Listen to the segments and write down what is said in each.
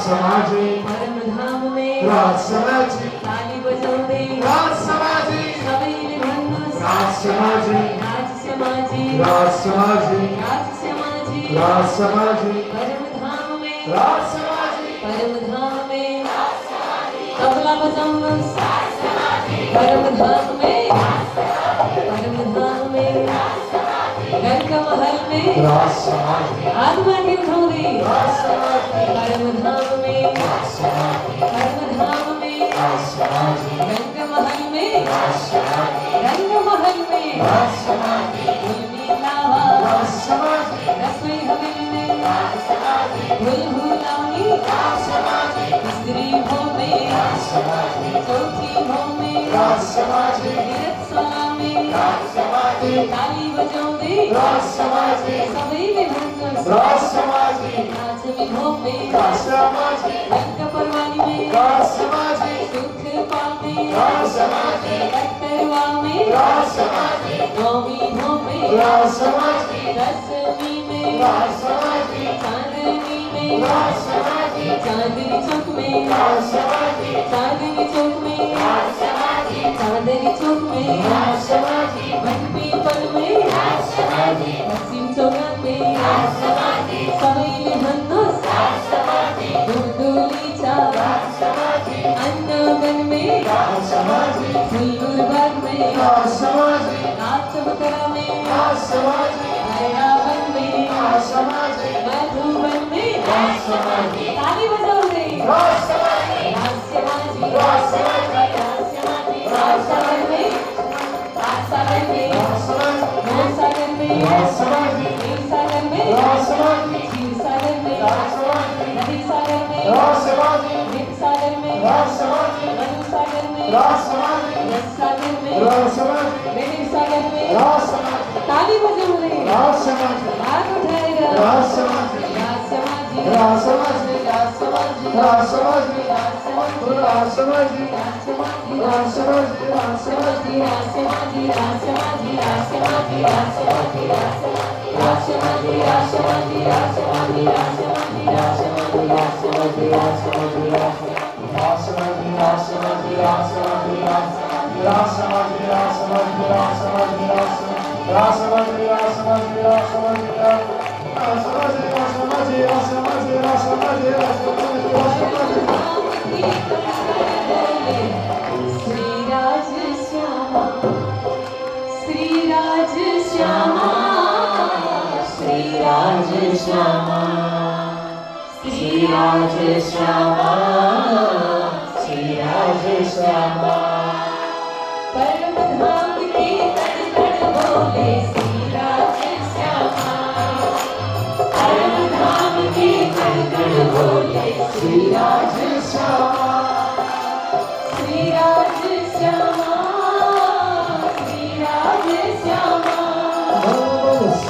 समाजी परम धाम में राज समाजी ताली बजाउँदै राज समाजी सबैले भन्नुहोस् राज समाजी राज समाजी राज समाजी राज समाजी राज समाजी परम धाम में राज समाजी परम धाम में तबला बजाउनुहोस् परम धाम में परम धाम में घरका महल में राज समाजी हात माथि उठाउँदै राज समाजी परम धाम में राज समाजी परम धाम में राज समाजी रंग महल में राज समाजी रंग महल में राज समाजी फुलमी लावा राज समाजी रसोई हवेल में राज समाजी फुल भुलाउने राज समाजी स्त्री हो में राज समाजी चौथी हो में राज समाजी तीरथ सला में राज समाजी ताली बजाउँदै राज समाजी सबैले भन्नुहोस् राज समाजी नाचमी हो में राज समाजी रंग परवानी में राज समाजी सुख पाउने राज समाजी कतरवा में राज समाजी नौमी हो में राज समाजी दशमी में राज समाजी चांदनी में राज समाजी चांदनी चौक में राज समाजी चांदनी चौक में राज समाजी चांदनी चौक में राज समाजी वन पीपल में राज समाजी पश्चिम चौराहा में राज समाजी सबैले भन्नुहोस् राज समाजी दुर्दुलीचा राज समाजी अन्नवन में राज समाजी फुल्लुरबाग में राज समाजी नाचबतरा में राज समाजी भैरावन में राज समाजी मधुबन में राज समाजी ताली बजाउँदै राज समाजी राजसमाजी राज समाजी राजसमाजी राजसागर में राजसागर में राज समाजी नौसागर में राज समाजी नीलसागर में राज समाजी क्षीरसागर में राज समाजी नदीसागर में राज समाजी नीलसागर में राज समाजी मधुसागर में राज समाजी रससागर में राज समाजी वेणुसागर में राज समाजी ताली बजाउँदै राज समाजी हात उठाएर राज समाजी राजसमाजी राज समाजी राजसमाजी राज समाजी राजसमाजी राज समाजी राजसमाजी राज समाजी राजसमाजी राजसमाजी राजसमाजी राजसमाजी राजसमाजी राजसमाजी राजसमाजी राजसमाजी राजसमाजी राजसमाजी राजसमाजी राजसमाजी श्रीराज श्यामा श्रीराज श्यामा श्रीराज श्यामा श्रीराज श्यामा श्रीराज श्यामा परम धाम के तड़ तड़ बोले श्रीराज श्यामा परम धाम के तड़ तड़ बोले श्रीराज श्यामा श्रीराज श्यामा श्रीराज श्यामा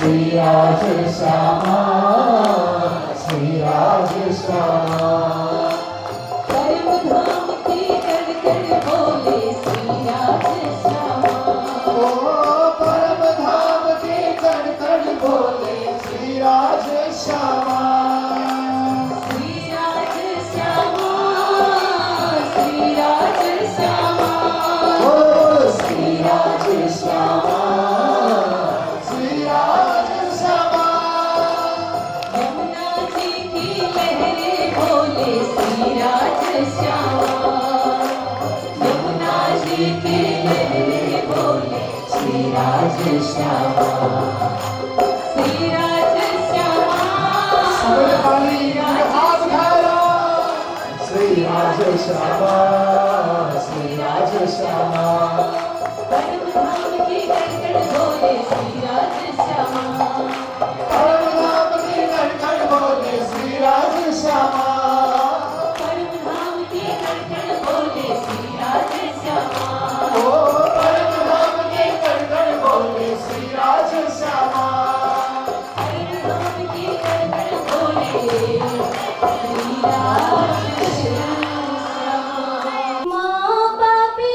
श्रीराज श्यामा श्रीराज श्यामा परम धाम के तड़ तड़ बोले श्रीराज श्यामा ओ परम धाम के कण कण बोले श्रीराज श्यामा श्रीराज श्यामा श्रीराज श्यामा ओ श्रीराज श्यामा श्रीराज श्यामा यमुना जी की लहरें बोले श्रीराज श्यामा यमुना जी की लहरें बोले श्रीराज श्यामा श्रीराज श्यामा सबने पानी हाथ उठाया श्रीराज श्यामा श्रीराज श्यामा परम धाम की कड़कड़ बोले श्रीराज श्यामा परम धाम के कण कण बोले श्रीराज श्यामा परम धाम की कड़कड़ बोले श्रीराज श्यामा ओ परम धाम के कण कण बोले श्रीराज श्यामा परम धाम की कड़कड़ बोले श्रीराज श्यामा माँ बापी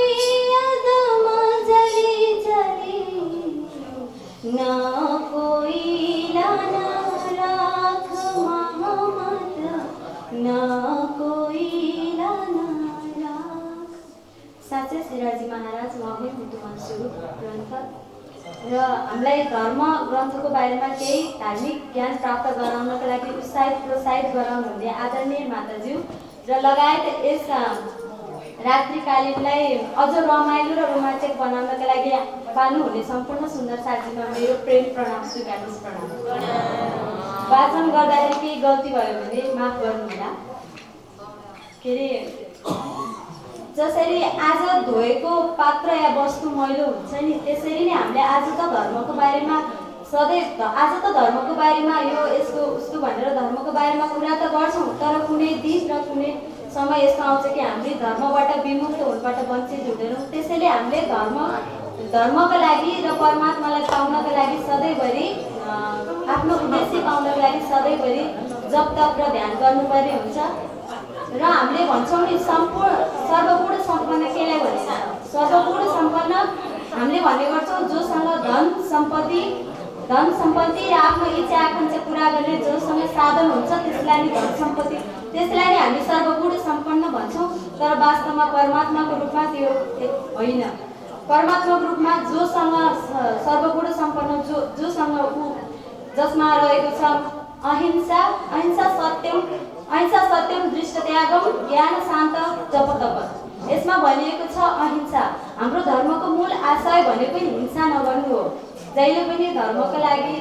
अदम जली जली ना कोई कोइला नाराज। साँच्चै श्रीराजी महाराज उहाँकै बुद्धमान स्वरूप ग्रन्थ र हामीलाई धर्म ग्रन्थको बारेमा केही धार्मिक ज्ञान प्राप्त गराउनको लागि उत्साहित प्रोत्साहित गराउनुहुने आदरणीय माताज्यू र लगायत यस रात्रिकालीनलाई अझ रमाइलो र रोमाञ्चक बनाउनका लागि पाल्नुहुने सम्पूर्ण सुन्दर साथीमा मेरो प्रेम प्रणाम स्वीकार्नुहोस्। प्रणाम। वाचन गर्दाखेरि केही गल्ती भयो भने माफ गर्नुहोला। के अरे जसरी आज धोएको पात्र या वस्तु मैलो हुन्छ नि, त्यसरी नै हामीले आज त धर्मको बारेमा सधैँ आज त धर्मको बारेमा यो यस्तो उस्तो भनेर धर्मको बारेमा कुरा त गर्छौँ, तर कुनै दिन र कुनै समय यस्तो आउँछ कि हामीले धर्मबाट विमुक्त हुनबाट वञ्चित हुँदैनौँ। त्यसैले हामीले धर्मको लागि र परमात्मालाई पाउनको लागि सधैँभरि आफ्नो उद्देश्य पाउनको लागि सधैँभरि जप तप र ध्यान गर्नुपर्ने हुन्छ। र हामीले भन्छौँ नि सर्वगुण सम्पन्न केलाई भन्छ? सर्वगुण सम्पन्न हामीले भन्ने गर्छौँ जोसँग धन सम्पत्ति र आफ्नो इच्छा आकाङ्क्षा पुरा गर्ने जोसँग साधन हुन्छ त्यसलाई नै धन सम्पत्ति, त्यसलाई नै हामी सर्वगुण सम्पन्न भन्छौँ। तर वास्तवमा परमात्माको रूपमा त्यो होइन। परमात्माको रूपमा जोसँग सर्वगुण सम्पन्न जोसँग जसमा रहेको छ अहिंसा सत्यम दृष्ट त्यागम ज्ञान शान्त जप तप। यसमा भनिएको छ अहिंसा। हाम्रो धर्मको मूल आशय भनेको हिंसा नगर्नु हो। जहिले पनि धर्मको लागि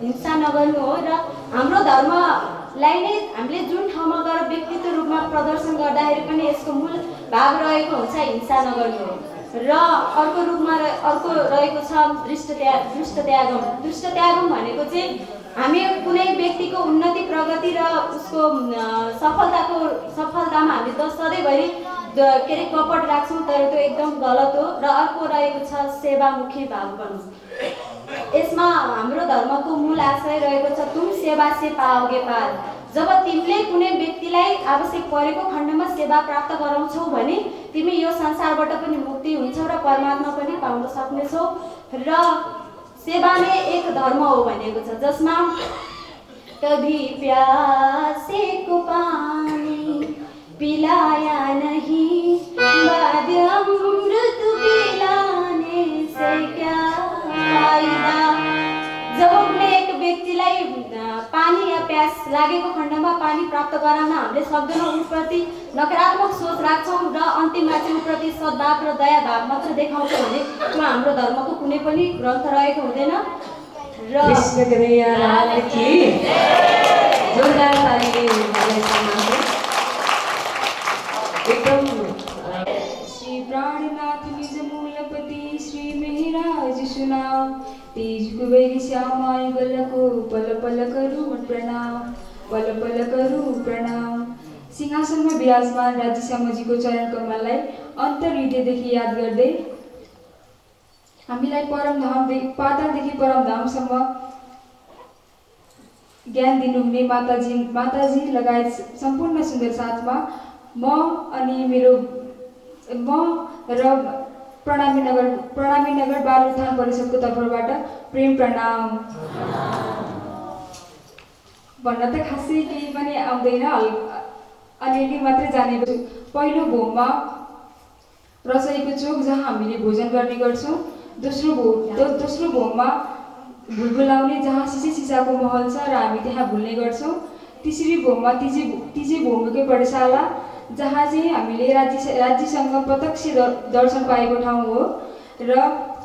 हिंसा नगर्नु हो र हाम्रो धर्मलाई नै हामीले जुन ठाउँमा गएर व्यक्तित्व रूपमा प्रदर्शन गर्दाखेरि पनि यसको मूल भाग रहेको हुन्छ हिंसा नगर्नु हो। र अर्को रहेको छ दृष्ट त्यागम भनेको चाहिँ हामी कुनै व्यक्तिको उन्नति प्रगति र उसको सफलतामा हामी त सधैँभरि के अरे कपट राख्छौँ, तर त्यो एकदम गलत हो। र अर्को रहेको छ सेवामुखी भाव गर्नु। यसमा हाम्रो धर्मको मूल आशय रहेको छ तुम सेवा से पाओगे पार। जब तिमीले कुनै व्यक्तिलाई आवश्यक परेको खण्डमा सेवा प्राप्त गराउँछौ भने तिमी यो संसारबाट पनि मुक्ति हुन्छौ र परमात्मा पनि पाउन सक्नेछौ। र सेवा नै एक धर्म हो भनेको छ, जसमा कभी प्यासे को पानी पिलाया नहीं बाद अमृत पिलाने से क्या फाइदा। जब कुनै एक व्यक्तिलाई पानी या प्यास लागेको खण्डमा पानी प्राप्त गराउन हामीले सक्दैनौँ, उप्रति नकारात्मक सोच राख्छौँ र अन्तिममा चाहिँ उप्रति सद्भाव र दया भाव मात्र देखाउँछौँ भने त्यो हाम्रो धर्मको कुनै पनि ग्रन्थ रहेको हुँदैन। र श्री प्राणनाथ निज मूलपति श्री मेहराज सुनाओ। तेज कुबेरी श्यामा युगल को पल पल करूं प्रणाम। सिंहासनमा विराजमान राज्य श्यामजीको चरण कमललाई अन्तर्हृदयदेखि याद गर्दै हामीलाई पातालदेखि परमधामसम्म ज्ञान दिनुहुने माताजी लगायत सम्पूर्ण सुन्दर साथमा म र प्रणामी नगर बाल उत्थान परिषदको तर्फबाट प्रेम प्रणाम। भन्न त खासै केही पनि आउँदैन, अलिअलि मात्रै जानेको छु। पहिलो भोममा रसोईको चोक जहाँ हामीले भोजन गर्ने गर्छौँ। दोस्रो भोममा भुलभुलाउने जहाँ सिसाको महल छ र हामी त्यहाँ भुल्ने गर्छौँ। तेस्री भोममा तिजे भोमकै पाठशाला जहाँ चाहिँ हामीले राज्यसँग प्रत्यक्ष दर्शन पाएको ठाउँ हो। र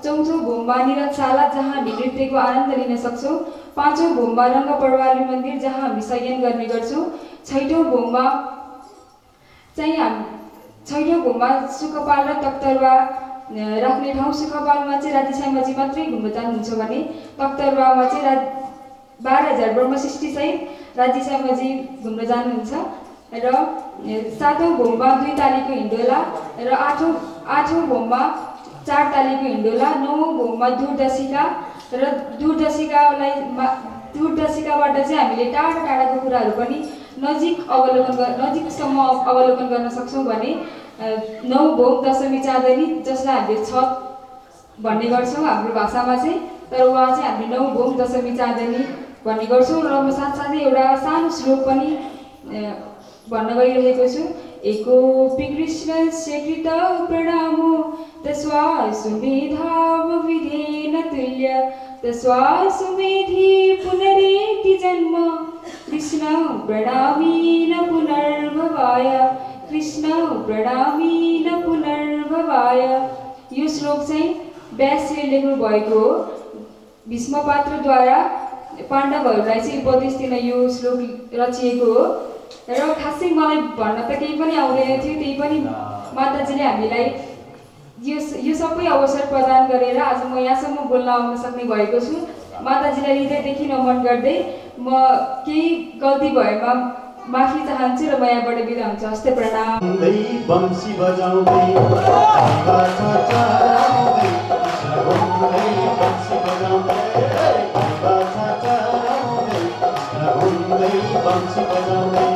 चौथो भोममा निरतशाला जहाँ हामी नृत्यको आनन्द लिन सक्छौँ। पाँचौँ भोममा रङ्गपडवाली मन्दिर जहाँ हामी शयन गर्ने गर्छौँ। छैठौँ भोममा सुखपाल र तख्तरवा राख्ने ठाउँ। सुखपालमा चाहिँ राज्य श्यामजी मात्रै घुम्न जानुहुन्छ भने तख्तरवामा चाहिँ 12,000 ब्रह्मसृष्टिसहित राज्य श्यामजी घुम्न जानुहुन्छ। र सातौँ भोममा 2 तालीको हिण्डोला र आठौँ भोममा 4 तालीको हिण्डोला। नौौँ भोममा दूरदर्शिका र दूरदर्शिकाबाट चाहिँ हामीले टाढाको कुराहरू पनि नजिकसम्म अवलोकन गर्न सक्छौँ भने 9 भोम दशमी चाँदनी जसलाई हामीले छत भन्ने गर्छौँ हाम्रो भाषामा चाहिँ, तर उहाँ चाहिँ हामीले 9 भोम दशमी चाँदनी भन्ने गर्छौँ। र साथसाथै एउटा सानो श्लोक पनि भन्न गइरहेको छु। एकोपि कृष्णस्य कृतौ प्रणामो तस्वासुमेधावविधेन तुल्य तस्वासुमेधि पुनरेति जन्म कृष्णौ प्रणमामि न पुनर्भवाय कृष्णौ प्रणमामि न पुनर्भवाय। यो श्लोक चाहिँ व्यासले लेख्नु भएको हो। भीष्म पात्रद्वारा पाण्डवहरूलाई चाहिँ उपदेश दिन यो श्लोक रचिएको हो। र खासै मलाई भन्न त केही पनि आउँदैन थियो, त्यही पनि माताजीले हामीलाई यो सबै अवसर प्रदान गरेर आज म यहाँसम्म बोल्न आउन सक्ने भएको छु। माताजीलाई हृदयदेखि नमन गर्दै म केही गल्ती भएमा माफी चाहन्छु र म यहाँबाट बिदा हुन्छु। हस्ते प्रणाम। बंसी बजाउँदै बंसी बजाउँदै बंसी बजाउँदै बंसी बजाउँदै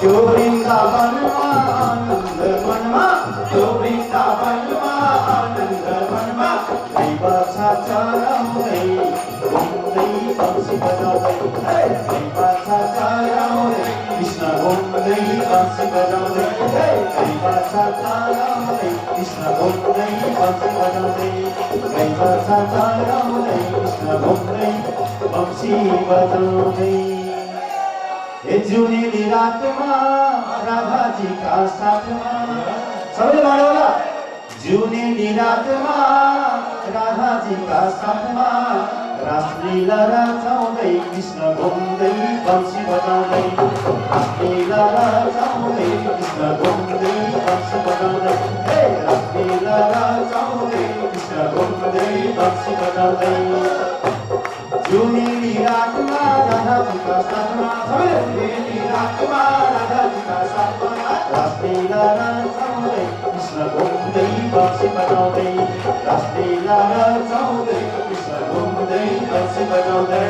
त्यो वृन्दावनमा आनन्द वनमा त्यो वृन्दावनमा आनन्द वनमा दैवछा चराउँदै घुम्दै बंसी बजाउँदै दैवछा चराउँदै कृष्ण घुम्दै बंसी बजाउँदै दैवछा चराउँदै कृष्ण घुम्दै बंसी बजाउँदै दैवछा चराउँदै कृष्ण घुम्दै बंसी बजाउँदै। जुनेली रातमा राधाजी का साथमा सबैले भन्नु होला। जुनेली रातमा राधाजी का साथमा रासलीला रचाउँदै कृष्ण घुम्दै बंसी बजाउँदै रासलीला रचाउँदै कृष्ण घुम्दै बंसी बजाउँदै रासलीला रचाउँदै कृष्ण घुम्दै बंसी बजाउँदै। जुनेली रातमा राधाजी का साथमा जुनेली रातमा राधाजी का साथमा रासलीला रचाउँदै कृष्ण घुम्दै बंसी बजाउँदै रासलीला रचाउँदै कृष्ण घुम्दै बंसी बजाउँदै।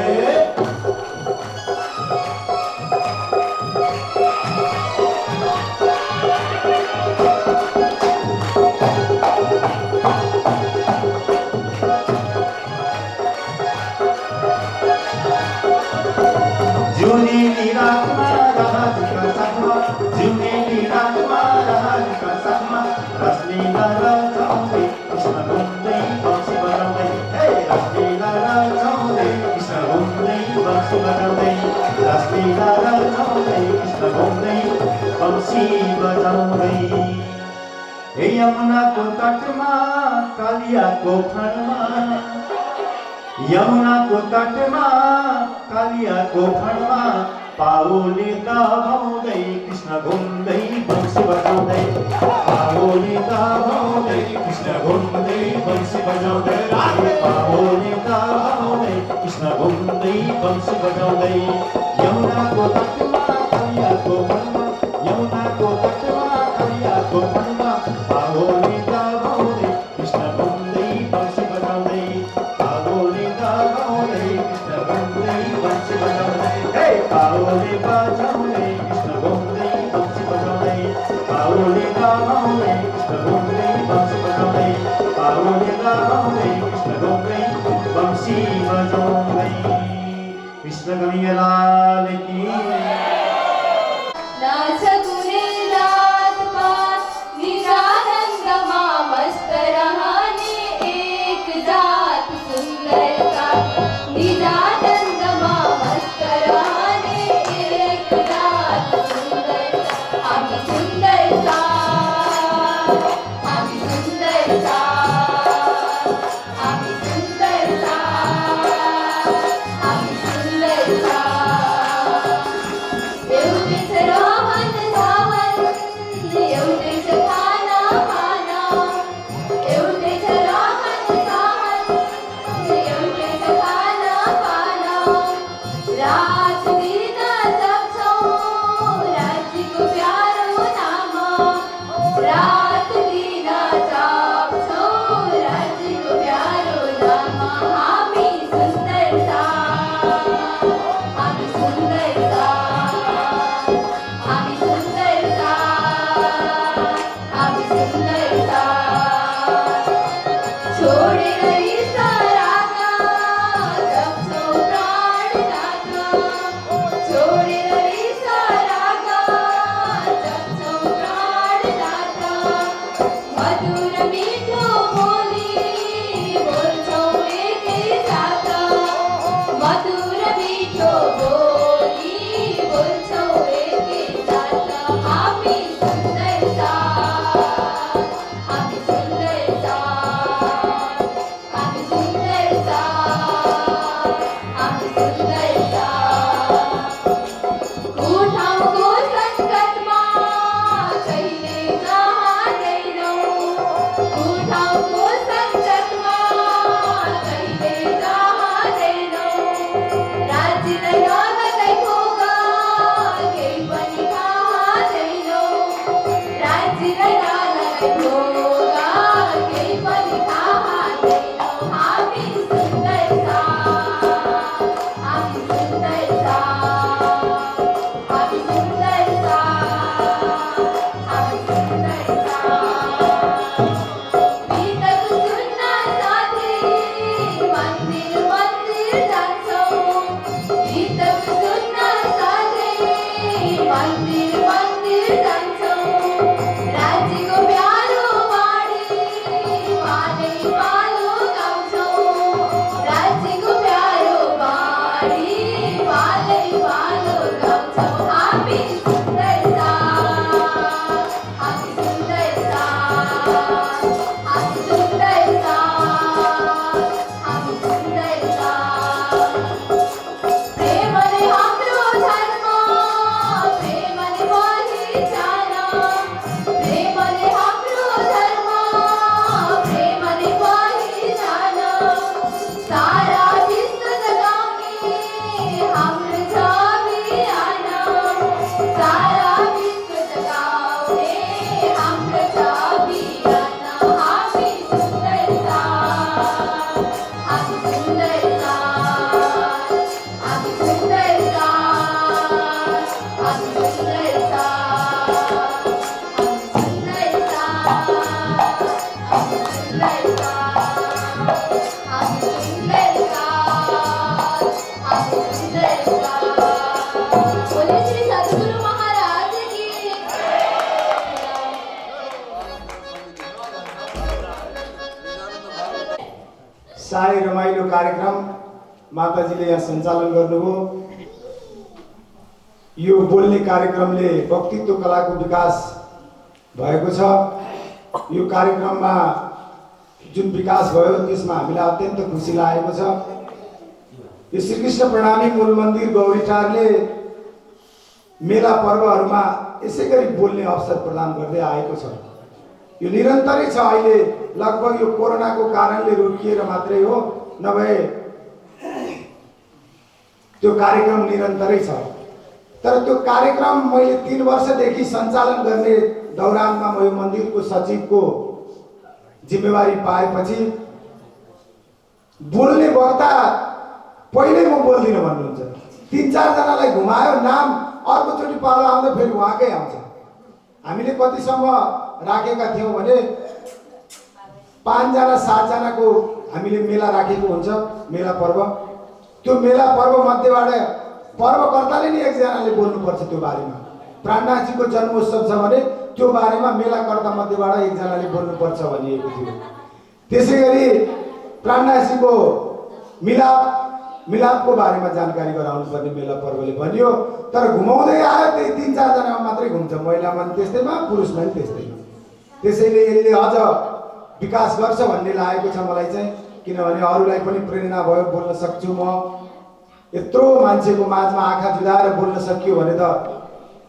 जुनेली रातमा राधाजी का साथमा जुनेली रातमा राधाजी का साथमा रासलीला रचाउँदै कृष्ण घुम्दै बंसी बजाउँदै रासलीला रचाउँदै कृष्ण घुम्दै बंसी बजाउँदै रासलीला रचाउँदै कृष्ण घुम्दै बंसी बजाउँदै। यमुनाको तटमा कालियाको फाँटमा यमुनाको तटमा कालियाको फाँटमा पाओले दबाउँदै कृष्ण घुम्दै बंसी बजाउँदै पाओले दबाउँदै कृष्ण घुम्दै बंसी बजाउँदै पाओले दबाउँदै कृष्ण घुम्दै बंसी बजाउँदै। यमुनाको तटमा कालियाको फाँटमा यमुनाको तटमा कालियाको फाँटमा पाओले दबाउँदै कृष्ण घुम्दै बंसी बजाउँदै पाओले दबाउँदै कृष्ण घुम्दै बंसी बजाउँदै पाओले बजाउँदै कृष्ण घुम्दै बंसी बजाउँदै पाओले दबाउँदै कृष्ण घुम्दै बंसी बजाउँदै पाओले दबाउँदै कृष्ण घुम्दै बंसी बजाउँदै। कृष्ण कन्हैयालाल की नाच कुने रातमा निजानन्दमा मस्त रहने एक जात सुन्दरता निजानन्दमा मस्त रहने एक जात सुन्दरता हामी सुन्दरता हामी सुन्दरता हामी सुन्दरता हामी सुन्दरता। साह्रै रमाइलो कार्यक्रम माताजीले यहाँ सञ्चालन गर्नुभयो। यो बोल्ने कार्यक्रमले वक्तित्व कलाको विकास भएको छ। यो कार्यक्रममा जुन विकास भयो त्यसमा हामीलाई अत्यन्त खुसी लागेको छ। यो श्रीकृष्ण प्रणामी मूल मन्दिर गौरीटारले मेला पर्वहरूमा यसै गरी बोल्ने अवसर प्रदान गर्दै आएको छ। यो निरन्तरै छ। अहिले लगभग यो कोरोनाको कारणले रोकिएर मात्रै हो, नभए त्यो कार्यक्रम निरन्तरै छ। तर त्यो कार्यक्रम मैले 3 वर्षदेखि सञ्चालन गर्ने दौरानमा म यो मन्दिरको सचिवको जिम्मेवारी पाएपछि बोल्ने वक्ता पहिल्यै म बोल्दिनँ भन्नुहुन्छ। 3-4 जनालाई घुमायो नाम, अर्कोचोटि पालो आउँदा फेरि उहाँकै आउँछ। हामीले कतिसम्म राखेका थियौँ भने 5 जना 7 जनाको हामीले मेला राखेको हुन्छ, मेला पर्व। त्यो मेला पर्व मध्येबाट पर्वकर्ताले नि 1 जनाले बोल्नुपर्छ त्यो बारेमा। प्राणनाथजीको जन्मोत्सव छ भने त्यो बारेमा मेलाकर्ता मध्येबाट 1 जनाले बोल्नुपर्छ भनिएको थियो। त्यसै गरी प्राणनाथजीको मिलापको बारेमा जानकारी गराउनु पर्ने मेला पर्वले भनियो। तर घुमाउँदै आयो त्यही 3-4 जनामा मात्रै घुम्छ, महिलामा पनि त्यस्तैमा, पुरुषमा पनि त्यस्तैमा। त्यसैले यसले अझ विकास गर्छ भन्ने लागेको छ मलाई चाहिँ, किनभने अरूलाई पनि प्रेरणा भयो, बोल्न सक्छु म। यत्रो मान्छेको माझमा आँखा जुदाएर बोल्न सकियो भने त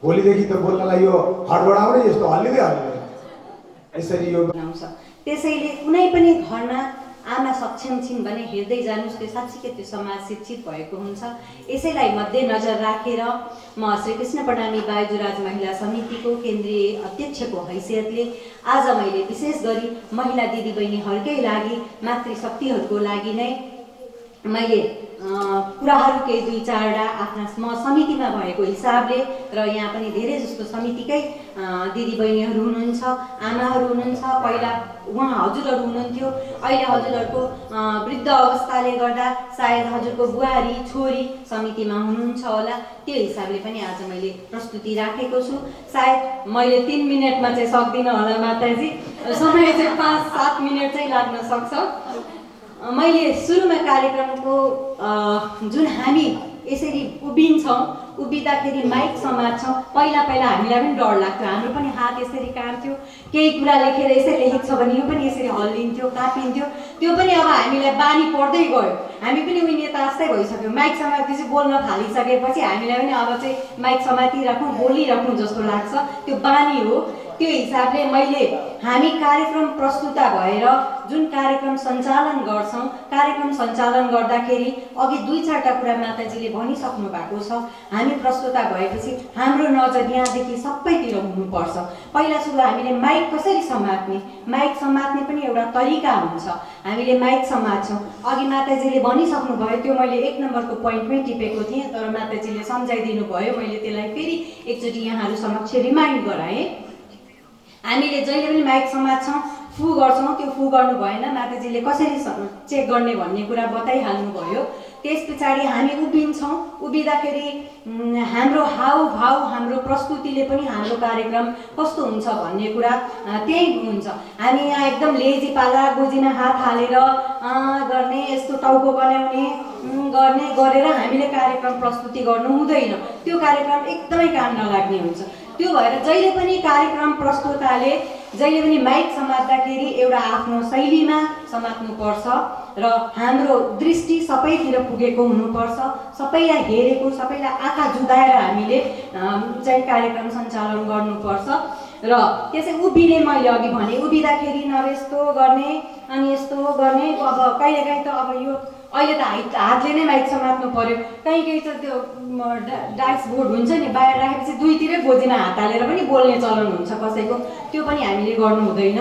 भोलिदेखि त बोल्नलाई यो हडबडाउने जस्तो हल्लिँदै यसरी यो आउँछ। त्यसैले कुनै पनि घरमा आमा सक्षम छिन् भने हेर्दै जानुस्, त्यो साँच्चीकै त्यो समाज शिक्षित भएको हुन्छ। यसैलाई मध्यनजर राखेर म श्रीकृष्ण प्रणामी बायजुराज महिला समितिको केन्द्रीय अध्यक्षको हैसियतले आज मैले विशेष गरी महिला दिदीबहिनीहरूकै लागि, मातृशक्तिहरूको लागि नै मैले कुराहरू केही 2-4 आफ्ना म समितिमा भएको हिसाबले, र यहाँ पनि धेरै जस्तो समितिकै दिदीबहिनीहरू हुनुहुन्छ, आमाहरू हुनुहुन्छ। पहिला उहाँ हजुरहरू हुनुहुन्थ्यो, अहिले हजुरहरूको वृद्ध अवस्थाले गर्दा सायद हजुरको बुहारी छोरी समितिमा हुनुहुन्छ होला। त्यो हिसाबले पनि आज मैले प्रस्तुति राखेको छु। सायद मैले 3 मिनटमा चाहिँ सक्दिनँ होला माताजी, समय चाहिँ 5-7 मिनट चाहिँ लाग्न सक्छ। मैले सुरुमा कार्यक्रमको जुन हामी यसरी उभिन्छौँ, उभिँदाखेरि माइक समात्छौँ, पहिला हामीलाई पनि डर लाग्थ्यो। हाम्रो पनि हात यसरी काट्थ्यो, केही कुरा लेखेर यसरी लेखेको छ भने यो पनि यसरी हल्लिन्थ्यो, कापिन्थ्यो। त्यो पनि अब हामीलाई बानी पर्दै गयो। हामी पनि उही नेता जस्तै भइसक्यो। माइक समातेपछि बोल्न थालिसकेपछि हामीलाई पनि अब चाहिँ माइक समातिराखौँ, बोलिराखौँ जस्तो लाग्छ। त्यो बानी हो। त्यो हिसाबले हामी कार्यक्रम प्रस्तुता भएर जुन कार्यक्रम सञ्चालन गर्छौँ, कार्यक्रम सञ्चालन गर्दाखेरि अघि 2-4 कुरा माताजीले भनिसक्नु भएको छ। हामी प्रस्तुता भएपछि हाम्रो नजर यहाँदेखि सबैतिर हुनुपर्छ। पहिला सुरु हामीले माइक कसरी समात्ने, माइक समात्ने पनि एउटा तरिका हुन्छ। हामीले माइक समात्छौँ। अघि माताजीले भनिसक्नु भयो, त्यो मैले 1 नम्बरको पोइन्टमै टिपेको थिएँ, तर माताजीले सम्झाइदिनु भयो। मैले त्यसलाई फेरि एकचोटि यहाँहरू समक्ष रिमाइन्ड गराएँ। हामीले जहिले पनि माइक समात्छौँ, फु गर्छौँ, त्यो फु गर्नु भएन। माताजीले कसरी चेक गर्ने भन्ने कुरा बताइहाल्नु भयो। त्यस पछाडि हामी उभिन्छौँ। उभिँदाखेरि हाम्रो हाउभाउ, हाम्रो प्रस्तुतिले पनि हाम्रो कार्यक्रम कस्तो हुन्छ भन्ने कुरा त्यही हुन्छ। हामी यहाँ एकदम लेजी पाला गोजीमा हात हालेर गर्ने, यस्तो टाउको बनाउने गरेर हामीले कार्यक्रम प्रस्तुति गर्नु हुँदैन। त्यो कार्यक्रम एकदमै काम नलाग्ने हुन्छ। त्यो भएर जहिले पनि कार्यक्रम प्रस्तुताले जहिले पनि माइक समात्दाखेरि एउटा आफ्नो शैलीमा समात्नुपर्छ र हाम्रो दृष्टि सबैतिर पुगेको हुनुपर्छ। सबैलाई हेरेको, सबैलाई आँखा जुदाएर हामीले चाहिँ कार्यक्रम सञ्चालन गर्नुपर्छ। र त्यसै उभिने मैले अघि भने, उभिँदाखेरि न यस्तो गर्ने अनि यस्तो गर्ने। अब कहिलेकाहीँ त अब यो अहिले त हातले नै माइक समात्नु पर्यो। कहीँ त त्यो डाइस बोर्ड हुन्छ नि, बाहिर राखेपछि 2तिरै गोजीमा हात हालेर पनि बोल्ने चलन हुन्छ कसैको। त्यो पनि हामीले गर्नु हुँदैन।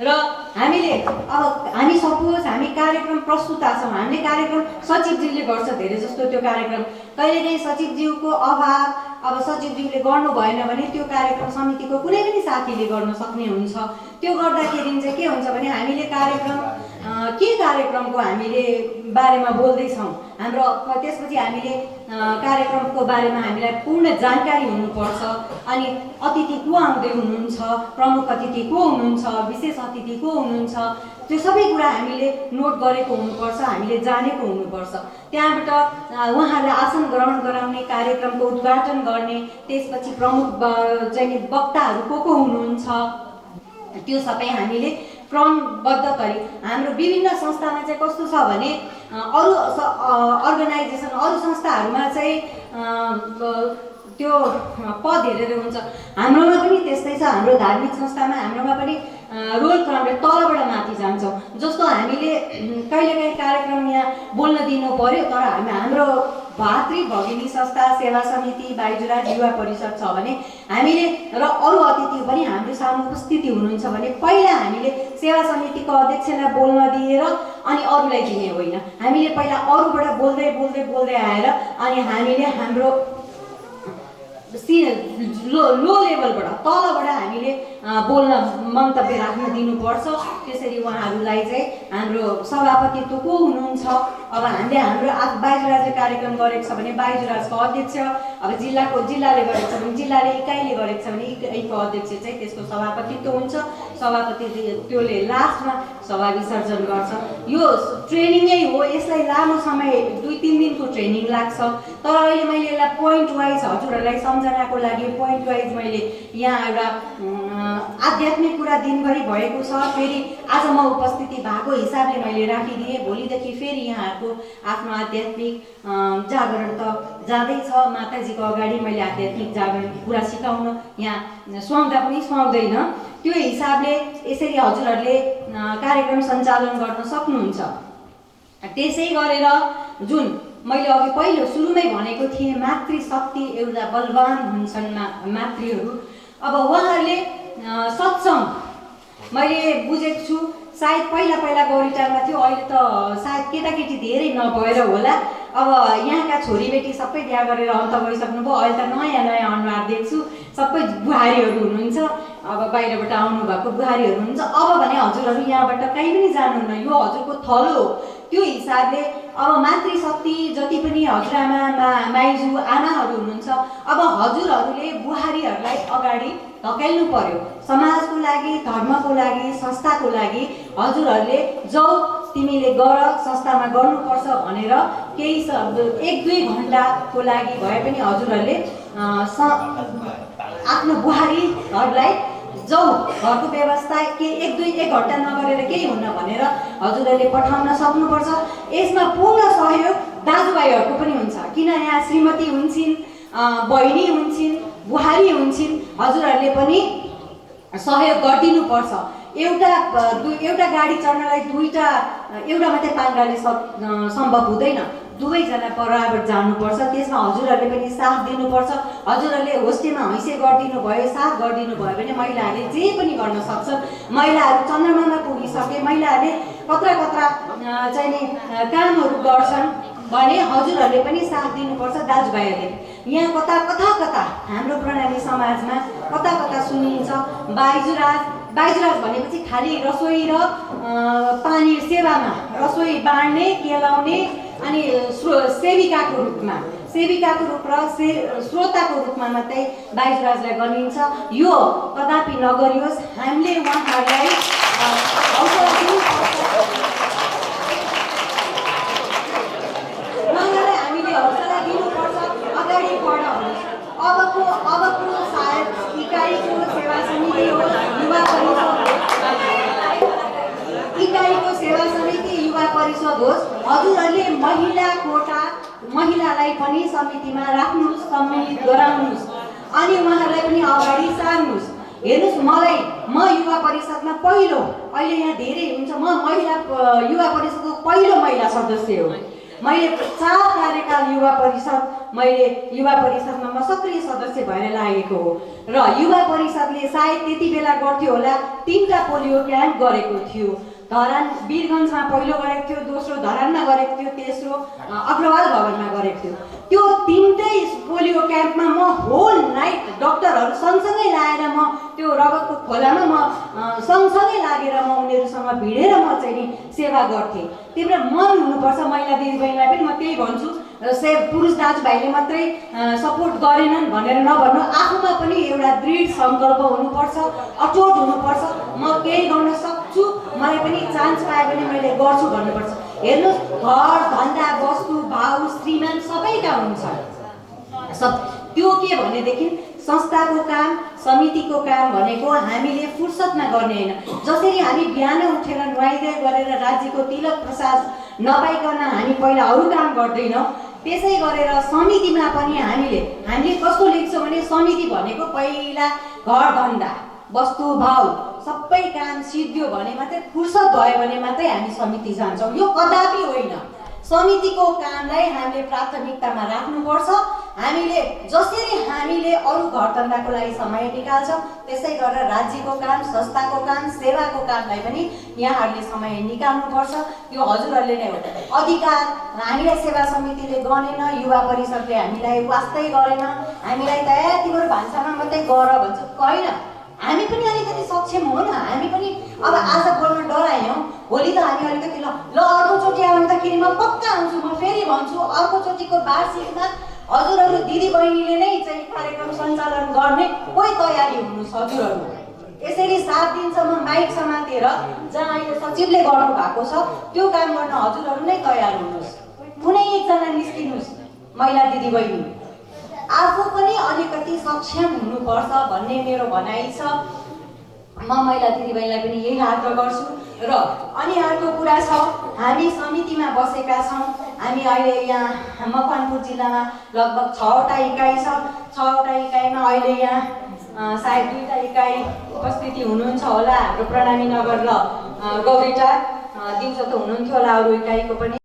र हामी सपोज हामी कार्यक्रम प्रस्तुता छौँ, हामीले कार्यक्रम सचिवज्यूले गर्छ धेरै जस्तो त्यो कार्यक्रम। कहिलेकाहीँ सचिवज्यूको अभाव, अब सचिवज्यूले गर्नु भएन भने त्यो कार्यक्रम समितिको कुनै पनि साथीले गर्न सक्ने हुन्छ। त्यो गर्दाखेरि चाहिँ के हुन्छ भने हामीले कार्यक्रम के कार्यक्रमको हामीले बारेमा बोल्दैछौँ हाम्रो त्यसपछि हामीले कार्यक्रमको बारेमा हामीलाई पूर्ण जानकारी हुनुपर्छ अनि अतिथि को आउँदै हुनुहुन्छ प्रमुख अतिथि को हुनुहुन्छ विशेष अतिथि को हुनुहुन्छ त्यो सबै कुरा हामीले नोट गरेको हुनुपर्छ हामीले जानेको हुनुपर्छ त्यहाँबाट उहाँहरूलाई आसन ग्रहण गराउने कार्यक्रमको उद्घाटन गर्ने त्यसपछि प्रमुख चाहिँ वक्ताहरू को हुनुहुन्छ त्यो सबै हामीले क्रमबद्ध गरी हाम्रो विभिन्न संस्थामा चाहिँ कस्तो छ भने अरू अर्गनाइजेसन अरू संस्थाहरूमा चाहिँ त्यो पद हेरेर हुन्छ हाम्रोमा पनि त्यस्तै छ हाम्रो धार्मिक संस्थामा हाम्रोमा पनि रोल क्रमले तलबाट माथि जान्छौँ जस्तो हामीले कहिलेकाहीँ कार्यक्रम यहाँ बोल्न दिनु पर्यो तर हाम्रो भातृ भगिनी संस्था सेवा समिति बाइजुराज युवा परिषद छ भने हामीले र अरू अतिथि पनि हाम्रो सामु उपस्थिति हुनुहुन्छ भने पहिला हामीले सेवा समितिको अध्यक्षलाई बोल्न दिएर अनि अरूलाई दिने होइन हामीले पहिला अरूबाट बोल्दै बोल्दै बोल्दै आएर अनि हामीले हाम्रो लो लेभलबाट तलबाट हामीले बोल्न मन्तव्य राख्न दिनुपर्छ त्यसरी उहाँहरूलाई चाहिँ हाम्रो सभापतित्व को हुनुहुन्छ अब हामीले हाम्रो बाइजुराजले कार्यक्रम गरेको छ भने बाइजुराजको अध्यक्ष अब जिल्लाले गरेको छ भने जिल्लाले इकाइले गरेको छ भने इकाइको अध्यक्ष चाहिँ त्यसको सभापतित्व हुन्छ सभापति त्योले लास्टमा सभा विसर्जन गर्छ यो ट्रेनिङै हो यसलाई लामो समय 2-3 दिनको ट्रेनिङ लाग्छ तर अहिले मैले यसलाई पोइन्ट वाइज हजुरहरूलाई सम्झनाको लागि पोइन्ट वाइज मैले यहाँ एउटा आध्यात्मिक कुरा दिनभरि भएको छ फेरि आज म उपस्थिति भएको हिसाबले मैले राखिदिएँ भोलिदेखि फेरि यहाँहरूको आफ्नो आध्यात्मिक जागरण त जाँदैछ माताजीको अगाडि मैले आध्यात्मिक जागरण कुरा सिकाउन यहाँ सुहाउँदा पनि सुहाउँदैन त्यो हिसाबले यसरी हजुरहरूले कार्यक्रम सञ्चालन गर्न सक्नुहुन्छ त्यसै गरेर जुन मैले अघि पहिलो सुरुमै भनेको थिएँ मातृशक्ति एउटा बलवान हुन्छन् मातृहरू अब उहाँहरूले सत्सङ मैले बुझेको छु सायद पहिला गौरीटारमा थियो अहिले त सायद केटाकेटी धेरै नभएर होला अब यहाँका छोरीबेटी सबै बिहा गरेर अन्त गइसक्नुभयो अहिले त नयाँ अनुहार देख्छु सबै बुहारीहरू हुनुहुन्छ अब बाहिरबाट आउनुभएको बुहारीहरू हुनुहुन्छ अब भने हजुरहरू यहाँबाट कहीँ पनि जानुहुन्न यो हजुरको थलो हो त्यो हिसाबले अब मातृशक्ति जति पनि हजुरआमा माइजू आमाहरू हुनुहुन्छ अब हजुरहरूले बुहारीहरूलाई अगाडि धकेल्नु पर्यो समाजको लागि धर्मको लागि संस्थाको लागि हजुरहरूले जाऊ तिमीले गर संस्थामा गर्नुपर्छ भनेर केही 1-2 घन्टाको लागि भए पनि हजुरहरूले आफ्नो बुहारीहरूलाई जाऊ घरको व्यवस्था के 1 घन्टा नगरेर केही हुन्न भनेर हजुरहरूले पठाउन सक्नुपर्छ यसमा पूर्ण सहयोग दाजुभाइहरूको पनि हुन्छ किन यहाँ श्रीमती हुन्छन् बहिनी हुन्छन् बुहारी हुन्छन् हजुरहरूले पनि सहयोग गरिदिनुपर्छ एउटा गाडी चढ्नलाई एउटा मात्रै पाङ्ग्राले सम्भव हुँदैन दुवैजना बराबर जानुपर्छ त्यसमा हजुरहरूले पनि साथ दिनुपर्छ हजुरहरूले होस्टेमा हैसे गरिदिनु भयो साथ गरिदिनु भयो भने महिलाहरूले जे पनि गर्न सक्छन् महिलाहरू चन्द्रमामा पुगिसके महिलाहरूले कत्रा चाहिँ नि कामहरू गर्छन् भने हजुरहरूले पनि साथ दिनुपर्छ दाजुभाइहरूले यहाँ कता हाम्रो प्रणाली समाजमा कता सुनिन्छ बाइजुराज भनेपछि खालि रसोई र पानी सेवामा रसोई बाँड्ने केलाउने अनि सेविकाको रूपमा र श्रोताको रूपमा मात्रै बाइजुराजलाई गनिन्छ यो कदापि नगरियोस् हामीले उहाँहरूलाई हौसला दिनुपर्छ अगाडि बढाउनुहोस् अबको सायद इकाइको सेवा समिति हो इकाइको सेवा समिति युवा परिषद होस् हजुरहरूले महिलालाई पनि समितिमा राख्नुहोस् सम्मिलित गराउनुहोस् अनि उहाँहरूलाई पनि अगाडि सार्नुहोस् हेर्नुहोस् म युवा परिषदमा पहिलो अहिले यहाँ धेरै हुन्छ म युवा परिषदको पहिलो महिला सदस्य हो मैले 4 कार्यकाल युवा परिषदमा म सक्रिय सदस्य भएर लागेको हो र युवा परिषदले सायद त्यति बेला गर्थ्यो होला 3टा पोलियो क्याम्प गरेको थियो धरान वीरगन्जमा पहिलो गरेको थियो, दोस्रो धरानमा गरेको थियो, तेस्रो अग्रवाल भवनमा गरेको थियो। त्यो तिनटै पोलियो क्याम्पमा म होल नाइट डक्टरहरू सँगसँगै लाएर म त्यो रगतको खोलामा म सँगसँगै लागेर म उनीहरूसँग भिडेर म चाहिँ नि सेवा गर्थेँ। त्यही भएर मन हुनुपर्छ। महिला दिदीबहिनीलाई पनि म त्यही भन्छु, पुरुष दाजुभाइले मात्रै सपोर्ट गरेनन् भनेर नभन्नु, आफूमा पनि एउटा दृढ सङ्कल्प हुनुपर्छ, अचोट हुनुपर्छ। म केही गर्न सक्छु, मलाई पनि चान्स पायो भने मैले गर्छु भन्नुपर्छ। हेर्नुहोस्, घर धन्दा वस्तु भाउ श्रीमान सबैका हुन्छ। त्यो के भनेदेखि संस्थाको काम, समितिको काम भनेको हामीले फुर्सदमा गर्ने होइन। जसरी हामी बिहान उठेर नुहाइधुवाइ गरेर राज्यको तिलक प्रसाद नपाइकन हामी पहिला अरू काम गर्दैनौँ, त्यसै गरेर समितिमा पनि हामीले कस्तो लेख्छौँ भने समिति भनेको पहिला घर धन्दा वस्तु भाउ सबै काम सिद्धियो भने मात्रै, फुर्सद भयो भने मात्रै हामी समिति जान्छौँ। यो कदापि होइन। समितिको कामलाई हामीले प्राथमिकतामा राख्नुपर्छ। हामीले जसरी हामीले अरू घरधन्दाको लागि समय निकाल्छौँ, त्यसै गरेर राज्यको काम, संस्थाको काम, सेवाको कामलाई पनि यहाँहरूले समय निकाल्नुपर्छ। यो हजुरहरूले नै हो। अधिकार हामीलाई सेवा समितिले गनेन, युवा परिषदले हामीलाई वास्तै गरेन, हामीलाई त तिम्रो भान्सामा मात्रै गर भन्छ। होइन, हामी पनि अलिकति सक्षम हो न। हामी पनि अब आज बोल्न डरायौँ, भोलि त हामी अलिकति ल अर्कोचोटि आउँदाखेरि म पक्का आउँछु। म फेरि भन्छु, अर्कोचोटिको वार्षिकमा हजुरहरू दिदीबहिनीले नै चाहिँ कार्यक्रम सञ्चालन गर्ने कोही तयारी हुनुहोस्। हजुरहरू यसरी 7 दिनसम्म माइक समातेर जहाँ अहिले सचिवले गर्नु भएको छ त्यो काम गर्न हजुरहरू नै तयार हुनुहोस्। कुनै एकजना निस्किनुहोस् महिला दिदीबहिनी। आफू पनि अलिकति सक्षम हुनुपर्छ भन्ने मेरो भनाइ छ। म महिला दिदीबहिनीलाई पनि यही आग्रह गर्छु। र अनि अर्को कुरा छ, हामी समितिमा बसेका छौँ। हामी अहिले यहाँ मकवानपुर जिल्लामा लगभग 6वटा इकाइ छ। 6वटा इकाइमा अहिले यहाँ सायद 2टा इकाइ उपस्थिति हुनुहुन्छ होला। हाम्रो प्रणामी नगर र गौरीटार दिउँसो त हुनुहुन्थ्यो होला अरू इकाइको पनि।